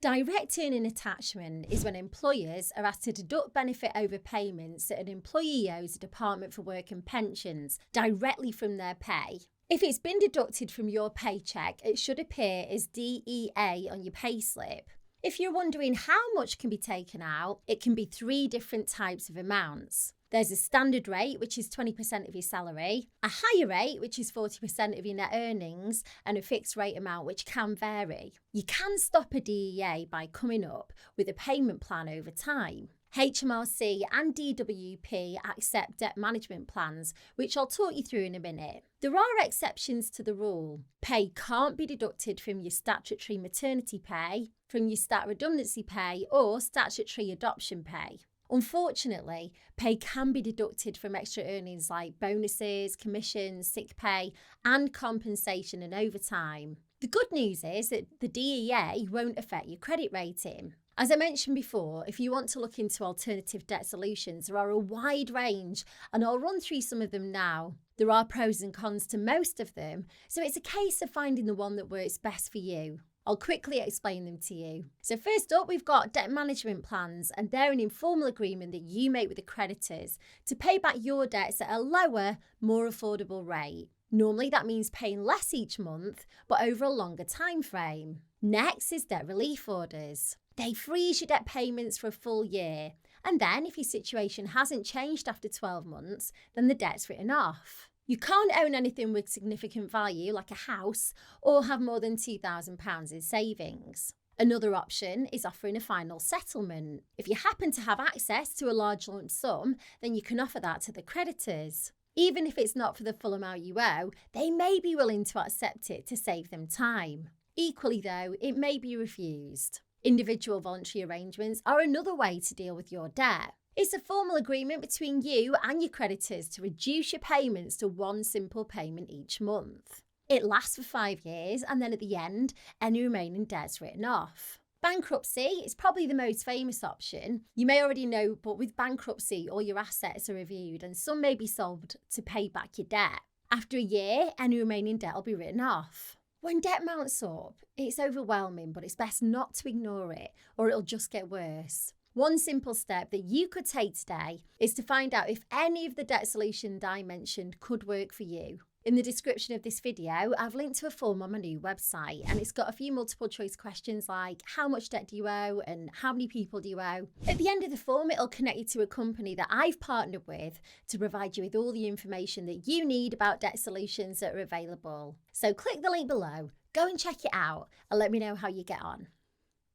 Direct earning attachment is when employers are asked to deduct benefit overpayments that an employee owes the Department for Work and Pensions directly from their pay. If it's been deducted from your paycheck, it should appear as DEA on your payslip. If you're wondering how much can be taken out, it can be 3 different types of amounts. There's a standard rate, which is 20% of your salary, a higher rate, which is 40% of your net earnings, and a fixed rate amount, which can vary. You can stop a DEA by coming up with a payment plan over time. HMRC and DWP accept debt management plans, which I'll talk you through in a minute. There are exceptions to the rule. Pay can't be deducted from your statutory maternity pay, from your stat redundancy pay, or statutory adoption pay. Unfortunately, pay can be deducted from extra earnings like bonuses, commissions, sick pay, and compensation and overtime. The good news is that the DEA won't affect your credit rating. As I mentioned before, if you want to look into alternative debt solutions, there are a wide range, and I'll run through some of them now. There are pros and cons to most of them, so it's a case of finding the one that works best for you. I'll quickly explain them to you. So first up, we've got debt management plans, and they're an informal agreement that you make with the creditors to pay back your debts at a lower, more affordable rate. Normally that means paying less each month, but over a longer time frame. Next is debt relief orders. They freeze your debt payments for a full year, and then if your situation hasn't changed after 12 months, then the debt's written off. You can't own anything with significant value like a house or have more than £2,000 in savings. Another option is offering a final settlement. If you happen to have access to a large lump sum, then you can offer that to the creditors. Even if it's not for the full amount you owe, they may be willing to accept it to save them time. Equally though, it may be refused. Individual voluntary arrangements are another way to deal with your debt. It's a formal agreement between you and your creditors to reduce your payments to one simple payment each month. It lasts for 5 years, and then at the end, any remaining debt's written off. Bankruptcy is probably the most famous option. You may already know, but with bankruptcy, all your assets are reviewed and some may be sold to pay back your debt. After a year, any remaining debt will be written off. When debt mounts up, it's overwhelming, but it's best not to ignore it or it'll just get worse. One simple step that you could take today is to find out if any of the debt solutions I mentioned could work for you. In the description of this video, I've linked to a form on my new website, and it's got a few multiple choice questions like how much debt do you owe and how many people do you owe. At the end of the form, it'll connect you to a company that I've partnered with to provide you with all the information that you need about debt solutions that are available. So click the link below, go and check it out, and let me know how you get on.